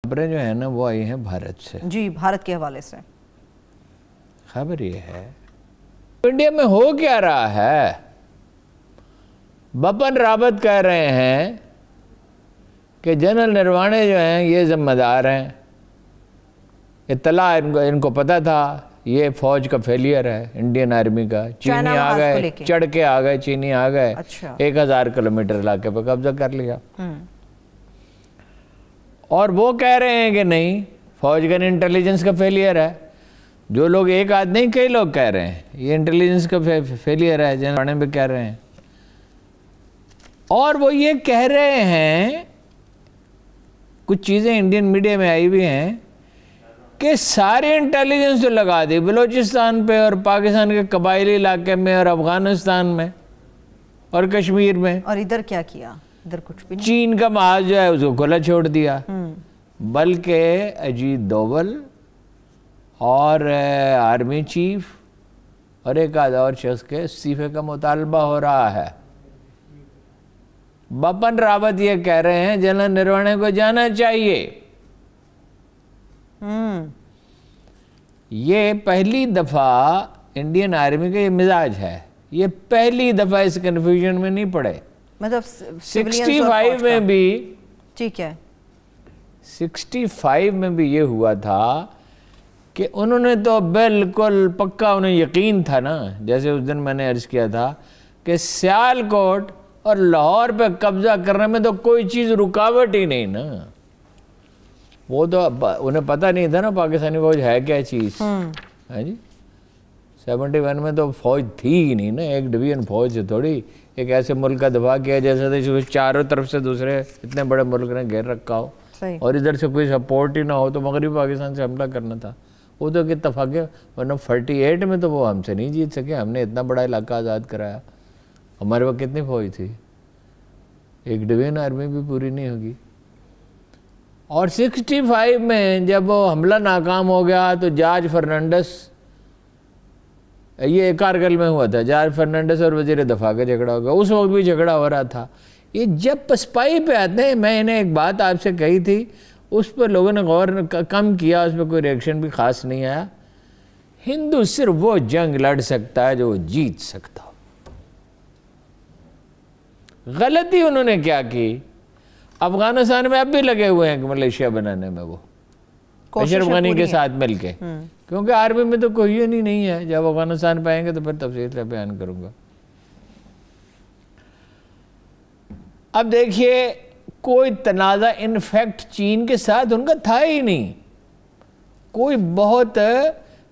خبریں جو ہیں نا وہ آئی ہیں بھارت سے. جی بھارت کے حوالے سے خبر یہ ہے انڈیا میں ہو کیا رہا ہے. بپن راوت کہہ رہے ہیں کہ جنرل نروانے جو ہیں یہ ذمہ دار ہیں. اطلاع ان کو پتا تھا یہ فوج کا فیلئر ہے انڈین آرمی کا. چینی آ گئے, چڑھ کے آ گئے, چینی آ گئے, 1000 کلومیٹر علاقے پہ قبضہ کر لیا. اور وہ کہہ رہے ہیں کہ نہیں فوج کا انٹیلیجنس کا فیلئر ہے. جو لوگ ایک آدھ نہیں کئی لوگ کہہ رہے ہیں یہ انٹیلیجنس کا فیلئر ہے, جنرل بھی کہہ رہے ہیں. اور وہ یہ کہہ رہے ہیں کچھ چیزیں انڈین میڈیا میں آئی بھی ہیں کہ سارے انٹیلیجنس تو لگا دی بلوچستان پہ اور پاکستان کے قبائلی علاقے میں اور افغانستان میں اور کشمیر میں. اور ادھر کیا کیا؟ ادھر کچھ بھی نہیں. چین کا محاذ جو ہے اس کو کھلا چھوڑ دیا. بلکہ اجیت دوول اور آرمی چیف اور ایک آدھا اور شخص کے استعفے کا مطالبہ ہو رہا ہے. بپن راوت یہ کہہ رہے ہیں جنرل نروانے کو جانا چاہیے. یہ پہلی دفعہ انڈین آرمی کا یہ مزاج ہے. یہ پہلی دفعہ اس کنفیوژن میں نہیں پڑے. مطلب 65 میں بھی ٹھیک ہے 65 میں بھی یہ ہوا تھا کہ انہوں نے تو بالکل پکا انہیں یقین تھا نا, جیسے اس دن میں نے عرض کیا تھا کہ سیالکوٹ اور لاہور پہ قبضہ کرنے میں تو کوئی چیز رکاوٹ ہی نہیں نا. وہ تو انہیں پتہ نہیں تھا نا پاکستانی فوج ہے کیا چیز. ہاں جی 71 میں تو فوج تھی ہی نہیں نا, ایک ڈویژن فوج سے تھوڑی ایک ایسے ملک کا دفاع کیا جیسے چاروں طرف سے دوسرے اتنے بڑے ملک نے گھیر رکھا ہو اور ادھر سے کوئی سپورٹ ہی نہ ہو تو مغربی پاکستان سے حملہ کرنا تھا. وہ تو اتفاق ہے, ورنہ 48 میں تو وہ ہم سے نہیں جیت سکے. ہم نے اتنا بڑا علاقہ آزاد کرایا. ہمارے وقت کتنی فوج تھی؟ ایک ڈویژن آرمی بھی پوری نہیں ہوگی. اور 65 میں جب وہ حملہ ناکام ہو گیا تو جارج فرنانڈس, یہ کارگل میں ہوا تھا, جارج فرنانڈس اور وزیر دفاع کا جھگڑا ہو گیا. اس وقت بھی جھگڑا ہو رہا تھا. یہ جب پسپائی پہ آتے ہیں, میں انہیں ایک بات آپ سے کہی تھی, اس پر لوگوں نے غور کم کیا, اس پہ کوئی ریئیکشن بھی خاص نہیں آیا. ہندو صرف وہ جنگ لڑ سکتا ہے جو وہ جیت سکتا ہو. غلطی انہوں نے کیا کی؟ افغانستان میں اب بھی لگے ہوئے ہیں ملیشیا بنانے میں, وہ اشرف غنی کے ساتھ مل کے, کیونکہ آرمی میں تو کوئی نہیں ہے. جب افغانستان پہ آئیں گے تو پھر تفصیل سے بیان کروں گا. اب دیکھیے کوئی تنازع انفیکٹ چین کے ساتھ ان کا تھا ہی نہیں. کوئی بہت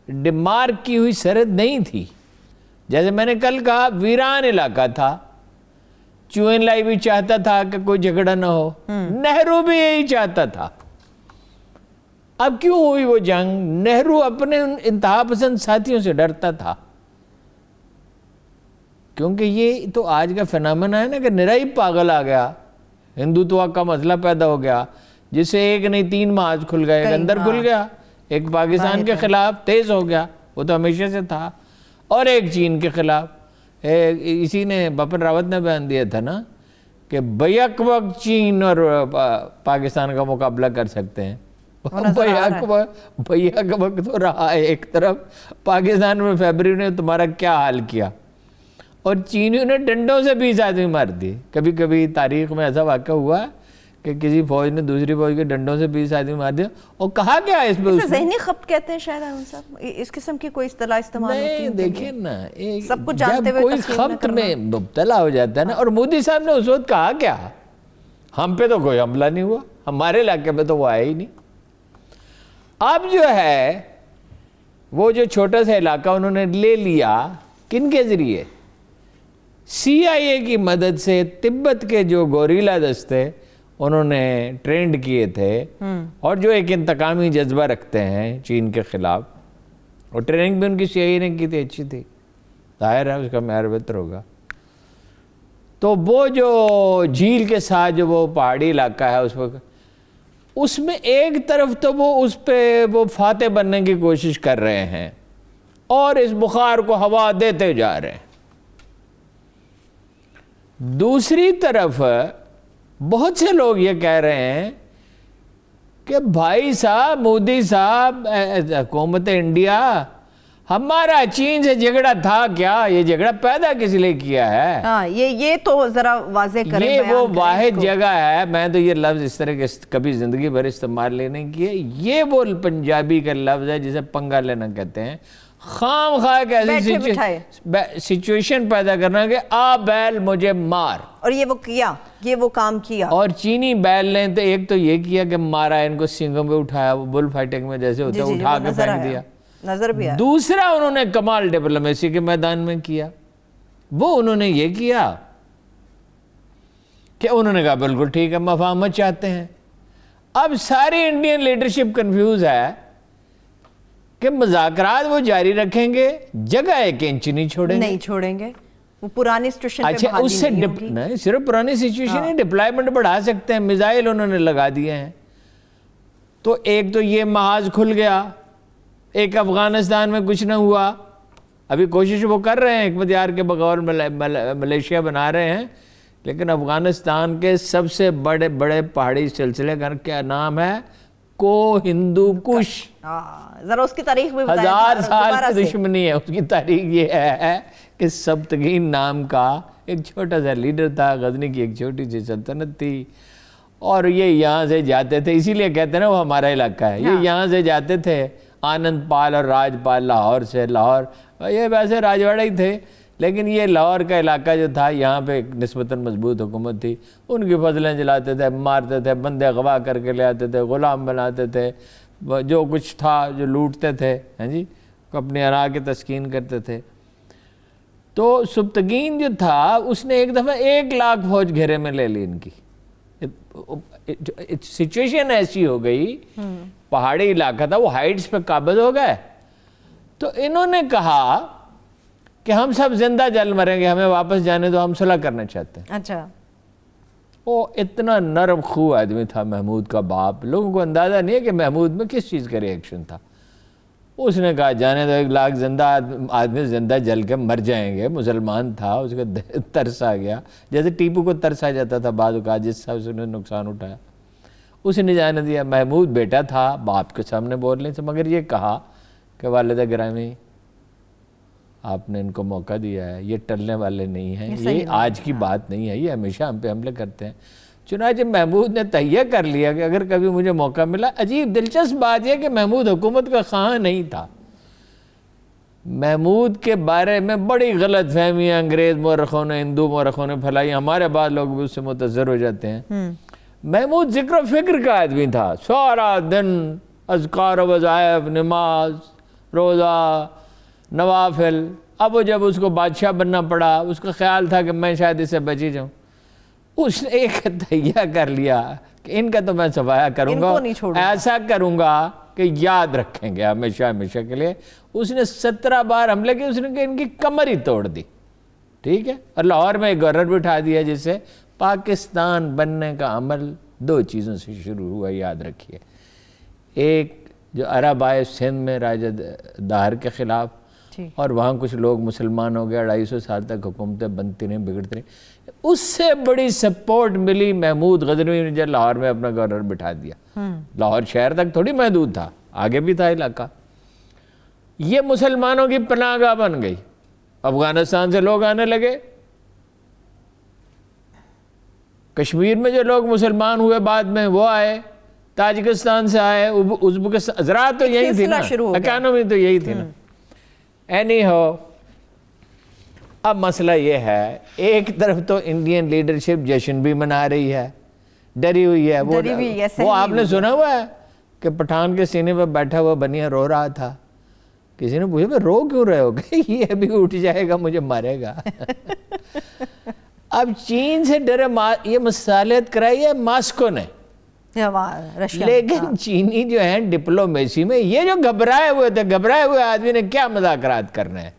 ڈیمارک کی ہوئی سرحد نہیں تھی. جیسے میں نے کل کہا ویران علاقہ تھا. چوئن لائی بھی چاہتا تھا کہ کوئی جھگڑا نہ ہو, نہرو بھی یہی چاہتا تھا. اب کیوں ہوئی وہ جنگ؟ نہرو اپنے انتہا پسند ساتھیوں سے ڈرتا تھا. کیونکہ یہ تو آج کا فینامنا ہے نا کہ نرائی پاگل آ گیا, ہندوتوا کا مسئلہ پیدا ہو گیا, جس سے ایک نہیں 3 محاذ کھل گئے. ایک اندر کھل گیا, ایک پاکستان کے خلاف تیز ہو گیا, وہ تو ہمیشہ سے تھا, اور ایک چین کے خلاف. اسی نے بپن راوت نے بیان دیا تھا نا کہ بیک وقت چین اور پاکستان کا مقابلہ کر سکتے ہیں. بیک وقت تو رہا ہے ایک طرف, پاکستان میں فیبرری نے تمہارا کیا حال کیا, اور چینیوں نے ڈنڈوں سے 20 آدمی مار دی. کبھی کبھی تاریخ میں ایسا واقعہ ہوا کہ کسی فوج نے دوسری فوج کے ڈنڈوں سے 20 آدمی مار دیا. اور کہا کیا اس پہ؟ اسے ذہنی خبت کہتے ہیں شاید ہم صاحب, اس قسم کی کوئی اصطلاح استعمال ہوتی ہے؟ نہیں دیکھیں نا, سب کچھ جانتے ہوئے کوئی خبت میں مبتلا ہو جاتا ہے نا. اور مودی صاحب نے اس وقت کہا کیا, ہم پہ تو کوئی حملہ نہیں ہوا, ہمارے علاقے پہ تو وہ آیا ہی نہیں. اب جو ہے وہ جو چھوٹا سا علاقہ انہوں نے لے لیا, کن کے ذریعے؟ CIA کی مدد سے. تبت کے جو گوریلا دستے انہوں نے ٹرینڈ کیے تھے, اور جو ایک انتقامی جذبہ رکھتے ہیں چین کے خلاف, اور ٹریننگ بھی ان کی CIA نے کی تھی, اچھی تھی, ظاہر ہے اس کا معیار بہتر ہوگا. تو وہ جو جھیل کے ساتھ جو وہ پہاڑی علاقہ ہے اس میں ایک طرف تو وہ اس پہ وہ فاتح بننے کی کوشش کر رہے ہیں اور اس بخار کو ہوا دیتے جا رہے ہیں. دوسری طرف بہت سے لوگ یہ کہہ رہے ہیں کہ بھائی صاحب مودی صاحب حکومت انڈیا ہمارا چین سے جھگڑا تھا کیا؟ یہ جھگڑا پیدا کس لیے کیا ہے؟ ہاں یہ تو ذرا واضح کریں. یہ وہ واحد جگہ ہے، میں تو یہ لفظ اس طرح کے کبھی زندگی بھر استعمال نہیں کیے. یہ وہ پنجابی کا لفظ ہے جسے پنگا لینا کہتے ہیں. خام خواہ ایک ایسی سچویشن پیدا کرنا کہ آ بیل مجھے مار. اور یہ وہ کام کیا. اور چینی بیل نے تو ایک تو یہ کیا کہ مارا، ان کو سینگوں پہ اٹھایا، وہ بل فائٹنگ میں جیسے ہوتا ہے اٹھا کے پھینک دیا. نظر بھی آیا. دوسرا انہوں نے کمال ڈپلومیسی کے میدان میں کیا، وہ انہوں نے یہ کیا کہ انہوں نے کہا بالکل ٹھیک ہے، مفاہمت چاہتے ہیں. اب ساری انڈین لیڈرشپ کنفیوز ہے کہ مذاکرات وہ جاری رکھیں گے، جگہ ایک انچ نہیں چھوڑیں گے. وہ پرانی سچویشن پہ اچھا اس سے نہیں صرف پرانی سچویشن ہی، ڈپلائمنٹ بڑھا سکتے ہیں. میزائل انہوں نے لگا دیے ہیں. تو ایک تو یہ محاذ کھل گیا. ایک افغانستان میں کچھ نہ ہوا، ابھی کوشش وہ کر رہے ہیں اقتدار کے بغور ملیشیا بنا رہے ہیں، لیکن کے سب سے بڑے پہاڑی سلسلے کا کیا نام ہے؟ کو ہندو کش. ذرا اس کی تاریخ بھی 1000 سال کی دشمنی ہے. اس کی تاریخ یہ ہے کہ سبتگین نام کا ایک چھوٹا سا لیڈر تھا، غزنی کی ایک چھوٹی سی سلطنت تھی، اور یہ یہاں سے جاتے تھے، اسی لیے کہتے ہیں نا وہ ہمارا علاقہ ہے. یہ یہاں سے جاتے تھے، آنند پال اور راج پال لاہور سے. لاہور یہ ویسے راجواڑہ ہی تھے، لیکن یہ لاہور کا علاقہ جو تھا یہاں پہ ایک نسبتاً مضبوط حکومت تھی. ان کی فضلیں جلاتے تھے، مارتے تھے، بندے اغوا کر کے لے آتے تھے، غلام بناتے تھے، جو کچھ تھا جو لوٹتے تھے، ہاں جی، اپنی انا کی تسکین کرتے تھے. تو سبتگین جو تھا اس نے ایک دفعہ 1 لاکھ فوج گھیرے میں لے لی ان کی. سچویشن ایسی ہو گئی، پہاڑی علاقہ تھا، وہ ہائٹس پہ قابض ہو گئے. تو انہوں نے کہا کہ ہم سب زندہ جل مریں گے، ہمیں واپس جانے دو، ہم صلح کرنا چاہتے ہیں. اچھا. وہ اتنا نرم خو آدمی تھا محمود کا باپ، لوگوں کو اندازہ نہیں ہے کہ محمود میں کس چیز کا ریئیکشن تھا. اس نے کہا جانے دو، 1 لاکھ زندہ آدمی زندہ جل کے مر جائیں گے. مسلمان تھا، اس کا ترس آ گیا، جیسے ٹیپو کو ترس آ جاتا تھا بعض اوقات جس سے اس نے نقصان اٹھایا. اس نے جانے دیا. محمود بیٹا تھا، باپ کے سامنے بولنے سے، مگر یہ کہا کہ والدہ گرامی آپ نے ان کو موقع دیا ہے، یہ ٹلنے والے نہیں ہیں، یہ آج کی بات نہیں ہے، یہ ہمیشہ ہم پہ حملے کرتے ہیں. چنانچہ محمود نے تہیہ کر لیا کہ اگر کبھی مجھے موقع ملا. عجیب دلچسپ بات یہ کہ محمود حکومت کا خواہاں نہیں تھا. محمود کے بارے میں بڑی غلط فہمیاں انگریز مورخوں نے، ہندو مورخوں نے پھیلائی، ہمارے بعد لوگ بھی اس سے متاثر ہو جاتے ہیں. محمود ذکر و فکر کا آدمی تھا، سارا دن اذکار و وظائف، نماز، روزہ، نوافل. اب جب اس کو بادشاہ بننا پڑا، اس کا خیال تھا کہ میں شاید اس سے بچی جاؤں. اس نے ایک تہیہ کر لیا کہ ان کا تو میں صفایا کروں گا، ایسا کروں گا کہ یاد رکھیں گے ہمیشہ ہمیشہ کے لیے. اس نے 17 بار حملے کیے، اس نے ان کی کمر ہی توڑ دی. ٹھیک ہے. اور لاہور میں ایک گورنر بٹھا دیا، جس سے پاکستان بننے کا عمل 2 چیزوں سے شروع ہوا، یاد رکھیے. ایک جو عرب آئے سندھ میں راجہ داہر کے خلاف، اور وہاں کچھ لوگ مسلمان ہو گئے، 250 سال تک حکومتیں بنتی رہیں، بگڑتی رہیں. اس سے بڑی سپورٹ ملی محمود غزنوی نے جب لاہور میں اپنا گورنر بٹھا دیا. لاہور شہر تک تھوڑی محدود تھا، آگے بھی تھا علاقہ. یہ مسلمانوں کی پناہ گاہ بن گئی. افغانستان سے لوگ آنے لگے، کشمیر میں جو لوگ مسلمان ہوئے بعد میں وہ آئے، تاجکستان سے آئے، ازبکستان، زراعت تو یہی تھی نا، اکانومی تو یہی تھی نا. اینی ہو، اب مسئلہ یہ ہے، ایک طرف تو انڈین لیڈرشپ جشن بھی منا رہی ہے، ڈری ہوئی ہے. وہ آپ نے سنا ہوا ہے کہ پٹھان کے سینے پہ بیٹھا ہوا بنیا رو رہا تھا. کسی نے پوچھا رو کیوں رہے ہو؟ کہ یہ ابھی اٹھ جائے گا، مجھے مارے گا. اب چین سے ڈرے، یہ مصالحت کرائی ہے ماسکو نے، لیکن چینی جو ہیں ڈپلومیسی میں، یہ جو گھبرائے ہوئے تھے، گھبرائے ہوئے آدمی نے کیا مذاکرات کرنے ہیں.